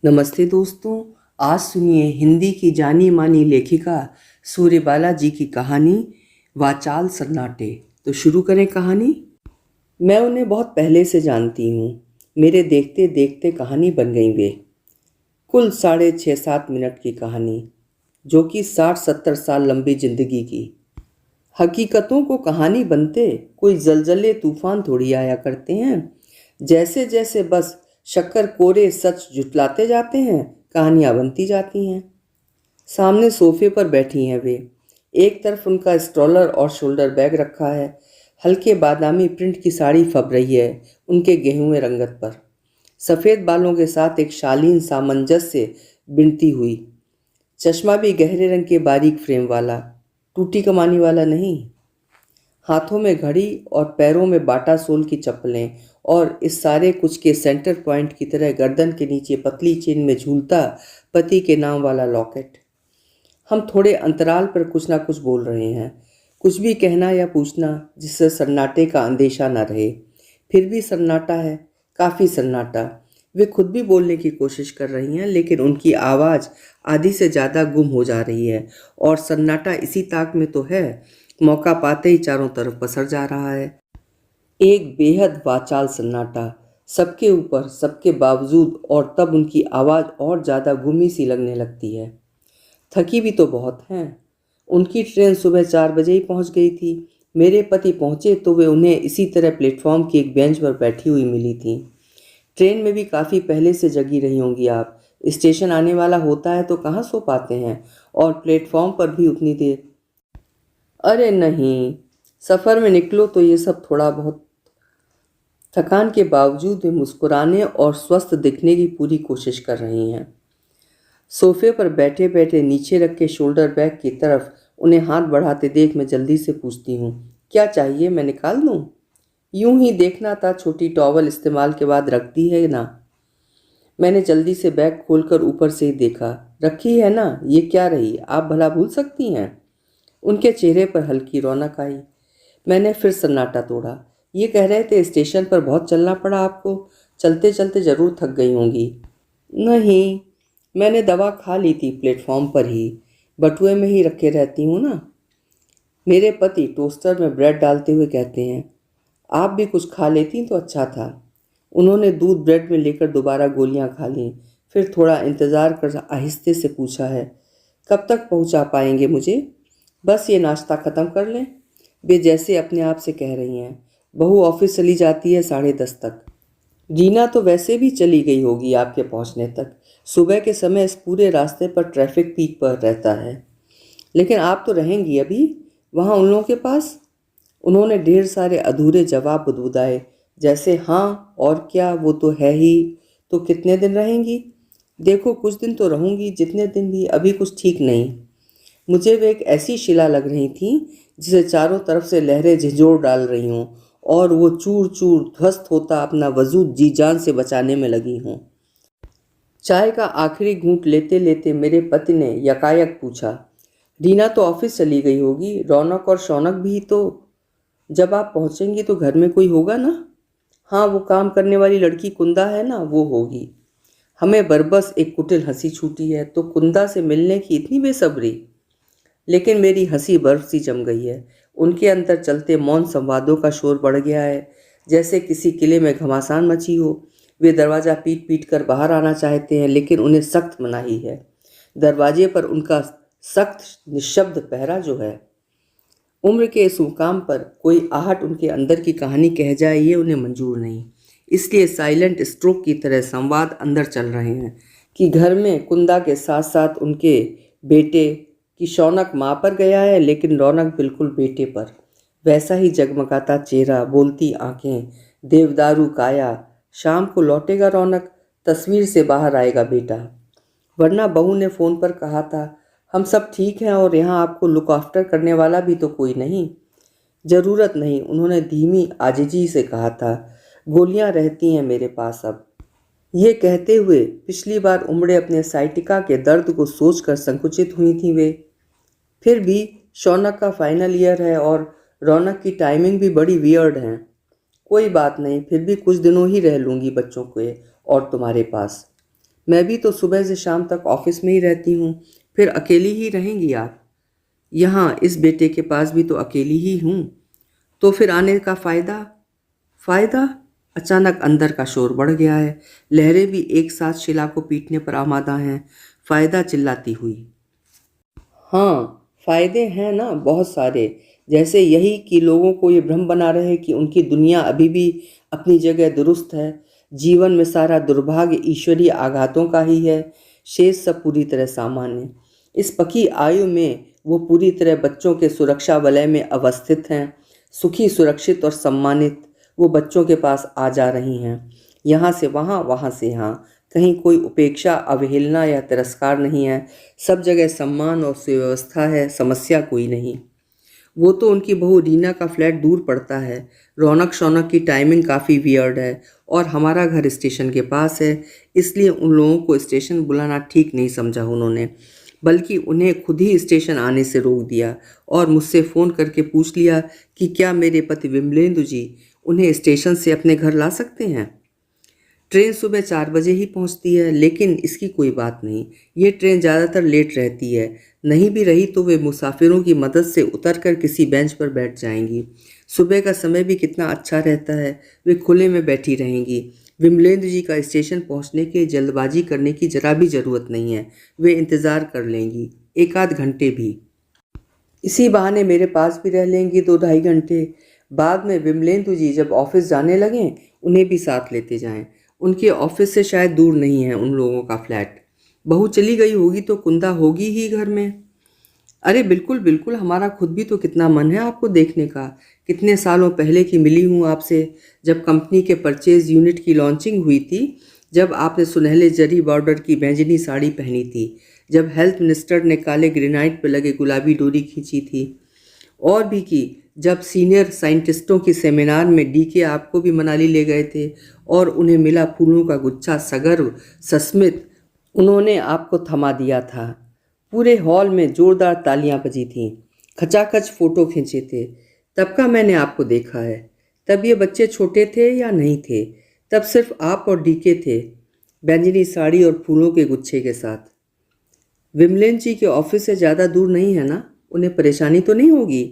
नमस्ते दोस्तों। आज सुनिए हिंदी की जानी मानी लेखिका सूर्यबाला जी की कहानी वाचाल सन्नाटे। तो शुरू करें कहानी। मैं उन्हें बहुत पहले से जानती हूँ। मेरे देखते देखते कहानी बन गई वे। कुल 6.5-7 मिनट की कहानी, जो कि 60-70 साल लंबी जिंदगी की। हकीकतों को कहानी बनते कोई जलजले तूफान थोड़ी आया करते हैं। जैसे जैसे बस शक्कर कोरे सच जुटलाते जाते हैं, कहानियां बनती जाती हैं। सामने सोफे पर बैठी हैं वे। एक तरफ उनका स्ट्रॉलर और शोल्डर बैग रखा है। हल्के बादामी प्रिंट की साड़ी फब रही है उनके गेहूं रंगत पर, सफ़ेद बालों के साथ एक शालीन सामंजस्य बिनती हुई। चश्मा भी गहरे रंग के बारीक फ्रेम वाला, टूटी कमानी वाला नहीं। हाथों में घड़ी और पैरों में बाटा सोल की चप्पलें, और इस सारे कुछ के सेंटर पॉइंट की तरह गर्दन के नीचे पतली चेन में झूलता पति के नाम वाला लॉकेट। हम थोड़े अंतराल पर कुछ ना कुछ बोल रहे हैं, कुछ भी कहना या पूछना जिससे सन्नाटे का अंदेशा न रहे। फिर भी सन्नाटा है, काफ़ी सन्नाटा। वे खुद भी बोलने की कोशिश कर रही हैं, लेकिन उनकी आवाज़ आधी से ज़्यादा गुम हो जा रही है। और सन्नाटा इसी ताक में तो है, मौका पाते ही चारों तरफ पसर जा रहा है। एक बेहद वाचाल सन्नाटा, सबके ऊपर, सबके बावजूद। और तब उनकी आवाज़ और ज़्यादा गुमी सी लगने लगती है। थकी भी तो बहुत हैं। उनकी ट्रेन सुबह 4 बजे ही पहुंच गई थी। मेरे पति पहुंचे तो वे उन्हें इसी तरह प्लेटफॉर्म की एक बेंच पर बैठी हुई मिली थी। ट्रेन में भी काफ़ी पहले से जगी रही होंगी आप। स्टेशन आने वाला होता है तो कहाँ सो पाते हैं, और प्लेटफॉर्म पर भी उतनी देर। अरे नहीं, सफ़र में निकलो तो ये सब थोड़ा बहुत। थकान के बावजूद वे मुस्कुराने और स्वस्थ दिखने की पूरी कोशिश कर रही हैं। सोफे पर बैठे बैठे नीचे रख के शोल्डर बैग की तरफ उन्हें हाथ बढ़ाते देख मैं जल्दी से पूछती हूँ, क्या चाहिए, मैं निकाल दूँ? यूं ही देखना था, छोटी टॉवल इस्तेमाल के बाद रख दी है ना? मैंने जल्दी से बैग खोलकर ऊपर से ही देखा। रखी है ना? ये क्या रही, आप भला भूल सकती हैं? उनके चेहरे पर हल्की रौनक आई। मैंने फिर सन्नाटा तोड़ा। ये कह रहे थे स्टेशन पर बहुत चलना पड़ा आपको, चलते चलते ज़रूर थक गई होंगी। नहीं, मैंने दवा खा ली थी प्लेटफॉर्म पर ही, बटुए में ही रखे रहती हूँ ना। मेरे पति टोस्टर में ब्रेड डालते हुए कहते हैं, आप भी कुछ खा लेती तो अच्छा था। उन्होंने दूध ब्रेड में लेकर दोबारा गोलियां खा लीं, फिर थोड़ा इंतज़ार कर आहिस्ते से पूछा है, कब तक पहुंचा पाएंगे मुझे? बस ये नाश्ता ख़त्म कर लें। वे जैसे अपने आप से कह रही हैं, बहू ऑफिस चली जाती है 10:30 तक। रीना तो वैसे भी चली गई होगी आपके पहुंचने तक। सुबह के समय इस पूरे रास्ते पर ट्रैफिक पीक पर रहता है। लेकिन आप तो रहेंगी अभी वहाँ उन लोगों के पास? उन्होंने ढेर सारे अधूरे जवाब बुदबुदाए, जैसे हाँ और क्या, वो तो है ही। तो कितने दिन रहेंगी? देखो, कुछ दिन तो रहूंगी, जितने दिन भी, अभी कुछ ठीक नहीं। मुझे वे एक ऐसी शिला लग रही थी जिसे चारों तरफ से लहरें झिझोड़ डाल रही हों, और वो चूर चूर ध्वस्त होता अपना वजूद जी जान से बचाने में लगी हों। चाय का आखिरी घूंट लेते लेते मेरे पति ने यकायक पूछा, रीना तो ऑफिस चली गई होगी, रौनक और शौनक भी तो? जब आप पहुंचेंगी तो घर में कोई होगा ना? हाँ, वो काम करने वाली लड़की कुंदा है ना, वो होगी। हमें बरबस एक कुटिल हंसी छूटी है। तो कुंदा से मिलने की इतनी बेसब्री? लेकिन मेरी हंसी बर्फ सी जम गई है। उनके अंदर चलते मौन संवादों का शोर बढ़ गया है, जैसे किसी किले में घमासान मची हो। वे दरवाज़ा पीट पीट कर बाहर आना चाहते हैं, लेकिन उन्हें सख्त मनाही है। दरवाजे पर उनका सख्त निशब्द पहरा जो है। उम्र के इस मुकाम पर कोई आहट उनके अंदर की कहानी कह जाए, ये उन्हें मंजूर नहीं। इसलिए साइलेंट स्ट्रोक की तरह संवाद अंदर चल रहे हैं कि घर में कुंदा के साथ साथ उनके बेटे की शौनक माँ पर गया है, लेकिन रौनक बिल्कुल बेटे पर। वैसा ही जगमगाता चेहरा, बोलती आंखें, देवदारू काया। शाम को लौटेगा रौनक, तस्वीर से बाहर आएगा बेटा। वरना बहू ने फ़ोन पर कहा था, हम सब ठीक हैं और यहाँ आपको लुक आफ्टर करने वाला भी तो कोई नहीं। ज़रूरत नहीं, उन्होंने धीमी आजिजी से कहा था, गोलियाँ रहती हैं मेरे पास अब। ये कहते हुए पिछली बार उमड़े अपने साइटिका के दर्द को सोचकर संकुचित हुई थी वे। फिर भी शौनक का फाइनल ईयर है और रौनक की टाइमिंग भी बड़ी वियर्ड है। कोई बात नहीं, फिर भी कुछ दिनों ही रह लूँगी बच्चों के और तुम्हारे पास। मैं भी तो सुबह से शाम तक ऑफिस में ही रहती हूँ। फिर अकेली ही रहेंगी आप? यहाँ इस बेटे के पास भी तो अकेली ही हूँ। तो फिर आने का फ़ायदा? फ़ायदा? अचानक अंदर का शोर बढ़ गया है। लहरें भी एक साथ शिला को पीटने पर आमादा हैं। फ़ायदा चिल्लाती हुई। हाँ, फ़ायदे हैं ना बहुत सारे। जैसे यही कि लोगों को ये भ्रम बना रहे कि उनकी दुनिया अभी भी अपनी जगह दुरुस्त है। जीवन में सारा दुर्भाग्य ईश्वरीय आघातों का ही है, शेष सब पूरी तरह सामान्य। इस पकी आयु में वो पूरी तरह बच्चों के सुरक्षा वलय में अवस्थित हैं। सुखी, सुरक्षित और सम्मानित वो बच्चों के पास आ जा रही हैं। यहाँ से वहाँ, वहाँ से यहाँ। कहीं कोई उपेक्षा, अवहेलना या तिरस्कार नहीं है। सब जगह सम्मान और सुव्यवस्था है, समस्या कोई नहीं। वो तो उनकी बहू रीना का फ्लैट दूर पड़ता है। रौनक शौनक की टाइमिंग काफ़ी वियर्ड है और हमारा घर स्टेशन के पास है, इसलिए उन लोगों को स्टेशन बुलाना ठीक नहीं समझा उन्होंने, बल्कि उन्हें खुद ही स्टेशन आने से रोक दिया और मुझसे फ़ोन करके पूछ लिया कि क्या मेरे पति विमलेंदु जी उन्हें स्टेशन से अपने घर ला सकते हैं। ट्रेन सुबह 4 बजे ही पहुंचती है, लेकिन इसकी कोई बात नहीं। ये ट्रेन ज़्यादातर लेट रहती है। नहीं भी रही तो वे मुसाफिरों की मदद से उतरकर किसी बेंच पर बैठ जाएंगी। सुबह का समय भी कितना अच्छा रहता है, वे खुले में बैठी रहेंगी। विमलेंद्र जी का स्टेशन पहुंचने के लिए जल्दबाजी करने की जरा भी ज़रूरत नहीं है। वे इंतज़ार कर लेंगी, एक आध घंटे भी। इसी बहाने मेरे पास भी रह लेंगी 2-2.5 घंटे। बाद में विमलेंदु जी जब ऑफिस जाने लगें, उन्हें भी साथ लेते जाएं। उनके ऑफिस से शायद दूर नहीं है उन लोगों का फ्लैट। बहू चली गई होगी तो कुंदा होगी ही घर में। अरे बिल्कुल बिल्कुल, हमारा खुद भी तो कितना मन है आपको देखने का। कितने सालों पहले की मिली हूँ आपसे, जब कंपनी के परचेज यूनिट की लॉन्चिंग हुई थी, जब आपने सुनहले जरी बॉर्डर की बैंगनी साड़ी पहनी थी, जब हेल्थ मिनिस्टर ने काले ग्रेनाइट पर लगे गुलाबी डोरी खींची थी, और भी की जब सीनियर साइंटिस्टों की सेमिनार में डीके आपको भी मनाली ले गए थे और उन्हें मिला फूलों का गुच्छा सगर्व सस्मित उन्होंने आपको थमा दिया था। पूरे हॉल में जोरदार तालियां बजी थीं, खचाखच फोटो खींचे थे। तब का मैंने आपको देखा है। तब ये बच्चे छोटे थे या नहीं थे? तब सिर्फ आप और डीके थे, बैंगनी साड़ी और फूलों के गुच्छे के साथ। विमलेन जी के ऑफिस से ज़्यादा दूर नहीं है ना? उन्हें परेशानी तो नहीं होगी?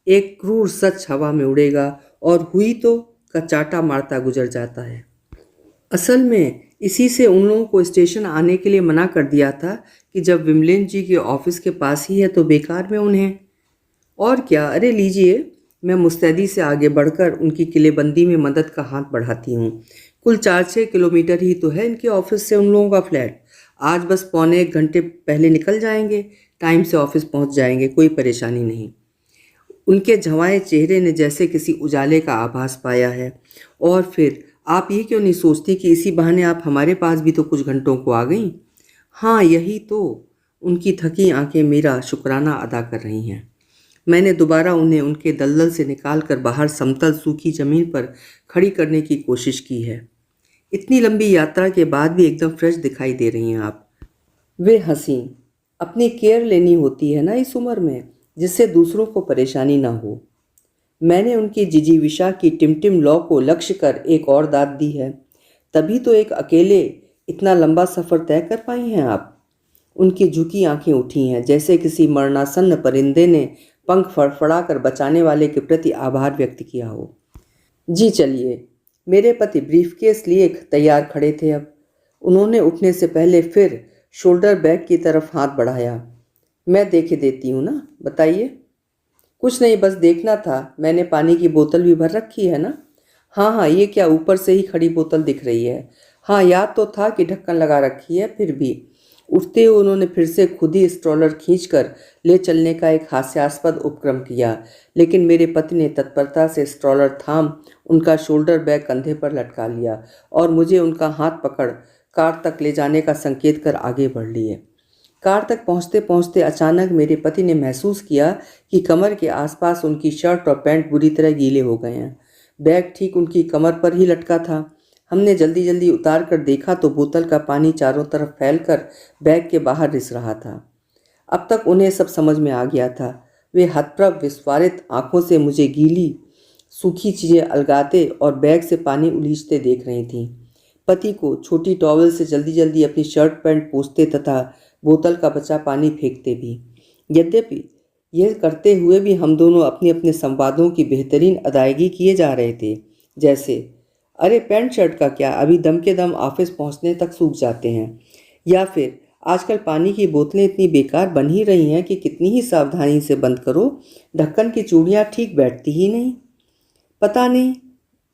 एक क्रूर सच हवा में उड़ेगा और हुई तो का चाटा मारता गुजर जाता है। असल में इसी से उन लोगों को स्टेशन आने के लिए मना कर दिया था कि जब विमलेन जी के ऑफिस के पास ही है तो बेकार में उन्हें। और क्या, अरे लीजिए। मैं मुस्तैदी से आगे बढ़कर उनकी किलेबंदी में मदद का हाथ बढ़ाती हूँ। कुल 4-6 किलोमीटर ही तो है इनके ऑफिस से उन लोगों का फ्लैट। आज बस पौने 1 घंटे पहले निकल जाएंगे, टाइम से ऑफिस पहुँच जाएंगे, कोई परेशानी नहीं। उनके झंवाए चेहरे ने जैसे किसी उजाले का आभास पाया है। और फिर आप ये क्यों नहीं सोचती कि इसी बहाने आप हमारे पास भी तो कुछ घंटों को आ गईं? हाँ यही तो। उनकी थकी आंखें मेरा शुक्राना अदा कर रही हैं। मैंने दोबारा उन्हें उनके दलदल से निकाल कर बाहर समतल सूखी जमीन पर खड़ी करने की कोशिश की है। इतनी लंबी यात्रा के बाद भी एकदम फ्रेश दिखाई दे रही हैं आप। वे हंसी। अपनी केयर लेनी होती है ना इस उम्र में, जिससे दूसरों को परेशानी ना हो। मैंने उनकी जिजीविषा की टिमटिम लौ को लक्ष्य कर एक और दाद दी है। तभी तो एक अकेले इतना लंबा सफ़र तय कर पाई हैं आप। उनकी झुकी आंखें उठी हैं, जैसे किसी मरणासन्न परिंदे ने पंख फड़फड़ा कर बचाने वाले के प्रति आभार व्यक्त किया हो। जी चलिए। मेरे पति ब्रीफकेस लिए तैयार खड़े थे अब। उन्होंने उठने से पहले फिर शोल्डर बैग की तरफ हाथ बढ़ाया। मैं देखे देती हूँ ना, बताइए। कुछ नहीं, बस देखना था। मैंने पानी की बोतल भी भर रखी है ना? हाँ हाँ, ये क्या ऊपर से ही खड़ी बोतल दिख रही है। हाँ याद तो था कि ढक्कन लगा रखी है, फिर भी। उठते हुए उन्होंने फिर से खुद ही स्ट्रॉलर खींचकर ले चलने का एक हास्यास्पद उपक्रम किया, लेकिन मेरे पति ने तत्परता से स्ट्रॉलर थाम उनका शोल्डर बैग कंधे पर लटका लिया और मुझे उनका हाथ पकड़ कार तक ले जाने का संकेत कर आगे बढ़ लिए। कार तक पहुंचते पहुंचते अचानक मेरे पति ने महसूस किया कि कमर के आसपास उनकी शर्ट और पैंट बुरी तरह गीले हो गए हैं। बैग ठीक उनकी कमर पर ही लटका था। हमने जल्दी जल्दी उतार कर देखा तो बोतल का पानी चारों तरफ फैलकर बैग के बाहर रिस रहा था। अब तक उन्हें सब समझ में आ गया था। वे हतप्रभ विस्फारित आंखों से मुझे गीली सूखी चीज़ें अलगाते और बैग से पानी उलीचते देख रही थीं। पति को छोटी टॉवल से जल्दी जल्दी अपनी शर्ट पैंट पोंछते तथा बोतल का बचा पानी फेंकते भी। यद्यपि यह करते हुए भी हम दोनों अपने अपने संवादों की बेहतरीन अदायगी किए जा रहे थे। जैसे, अरे पैंट शर्ट का क्या, अभी दम के दम ऑफिस पहुंचने तक सूख जाते हैं। या फिर, आजकल पानी की बोतलें इतनी बेकार बन ही रही हैं कि कितनी ही सावधानी से बंद करो, ढक्कन की चूड़ियाँ ठीक बैठती ही नहीं। पता नहीं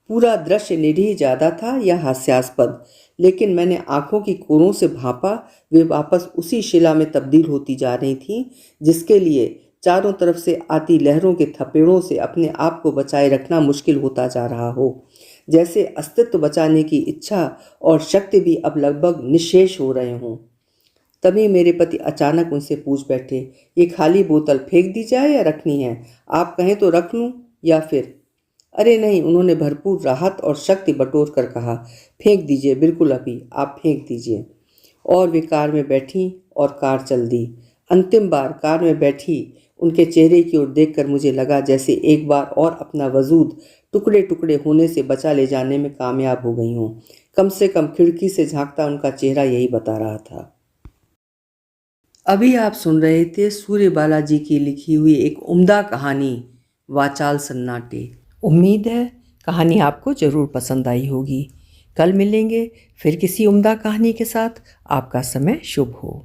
पूरा दृश्य निरीह ज़्यादा था या हास्यास्पद, लेकिन मैंने आंखों की कोरों से भांपा, वे वापस उसी शिला में तब्दील होती जा रही थीं जिसके लिए चारों तरफ से आती लहरों के थपेड़ों से अपने आप को बचाए रखना मुश्किल होता जा रहा हो। जैसे अस्तित्व बचाने की इच्छा और शक्ति भी अब लगभग निःशेष हो रहे हों। तभी मेरे पति अचानक उनसे पूछ बैठे, ये खाली बोतल फेंक दी जाए या रखनी है? आप कहें तो रख लूं या फिर? अरे नहीं, उन्होंने भरपूर राहत और शक्ति बटोर कर कहा, फेंक दीजिए, बिल्कुल अभी आप फेंक दीजिए। और वे कार में बैठी और कार चल दी। अंतिम बार कार में बैठी उनके चेहरे की ओर देखकर मुझे लगा जैसे एक बार और अपना वजूद टुकड़े टुकड़े होने से बचा ले जाने में कामयाब हो गई हूँ। कम से कम खिड़की से झांकता उनका चेहरा यही बता रहा था। अभी आप सुन रहे थे सूर्य बालाजी की लिखी हुई एक उम्दा कहानी, वाचाल सन्नाटे। उम्मीद है कहानी आपको ज़रूर पसंद आई होगी। कल मिलेंगे फिर किसी उम्दा कहानी के साथ। आपका समय शुभ हो।